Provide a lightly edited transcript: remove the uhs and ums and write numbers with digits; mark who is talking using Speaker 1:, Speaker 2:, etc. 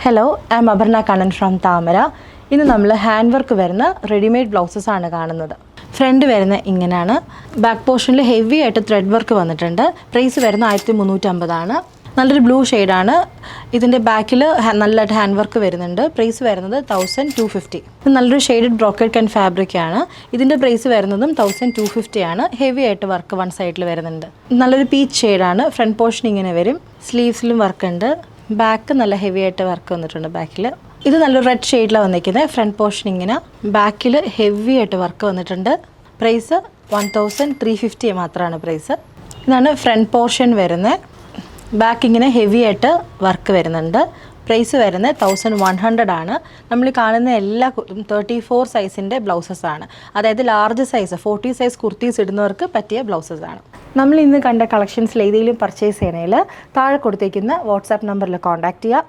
Speaker 1: Hello, I M Aparna Kannan from താമര. ഇന്ന് നമ്മൾ ഹാൻഡ് വർക്ക് വരുന്ന റെഡിമെയ്ഡ് ബ്ലൗസസ് ആണ് കാണുന്നത്. ഫ്രണ്ട് വരുന്ന ഇങ്ങനെയാണ്. ബാക്ക് പോർഷനിൽ ഹെവി ആയിട്ട് ത്രെഡ് വർക്ക് വന്നിട്ടുണ്ട്. പ്രൈസ് വരുന്ന 1350 നല്ലൊരു ബ്ലൂ ഷെയ്ഡാണ്. ഇതിൻ്റെ ബാക്കിൽ നല്ലതായിട്ട് ഹാൻഡ് വർക്ക് വരുന്നുണ്ട്. പ്രൈസ് വരുന്നത് 1250. ഇത് നല്ലൊരു ഷെയ്ഡഡ് ബ്രോക്കേഡ് ആൻഡ് ഫാബ്രിക് ആണ്. ഇതിൻ്റെ പ്രൈസ് വരുന്നതും 1250 ആണ്. ഹെവി ആയിട്ട് വർക്ക് വൺ സൈഡിൽ വരുന്നുണ്ട്. നല്ലൊരു പീച്ച് ഷെയ്ഡാണ്. ഫ്രണ്ട് പോർഷൻ ഇങ്ങനെ വരും. സ്ലീവ്സിലും വർക്ക് ഉണ്ട്. ബാക്ക് നല്ല ഹെവി ആയിട്ട് വർക്ക് വന്നിട്ടുണ്ട് ബാക്കിൽ. ഇത് നല്ലൊരു റെഡ് ഷെയ്ഡിലാണ് വന്നിരിക്കുന്നത്. ഫ്രണ്ട് പോർഷൻ ഇങ്ങനെ, ബാക്കിൽ ഹെവി ആയിട്ട് വർക്ക് വന്നിട്ടുണ്ട്. പ്രൈസ് 1350 മാത്രമാണ് പ്രൈസ്. ഇതാണ് ഫ്രണ്ട് പോർഷൻ വരുന്നത്. ബാക്ക് ഇങ്ങനെ ഹെവി ആയിട്ട് വർക്ക് വരുന്നുണ്ട്. പ്രൈസ് വരുന്നത് 1100 ആണ്. നമ്മൾ കാണുന്ന എല്ലാ 34 സൈസിൻ്റെ ബ്ലൗസസ് ആണ്. അതായത് ലാർജ് സൈസ് 40 സൈസ് കുർത്തീസ് ഇടുന്നവർക്ക് പറ്റിയ ബ്ലൗസസ് ആണ്. നമ്മൾ ഇന്ന് കണ്ട കളക്ഷൻസിൽ ഏതെങ്കിലും പർച്ചേസ് ചെയ്യണമെങ്കിൽ താഴെ കൊടുത്തേക്കുന്ന വാട്സാപ്പ് നമ്പറിൽ കോൺടാക്റ്റ് ചെയ്യുക.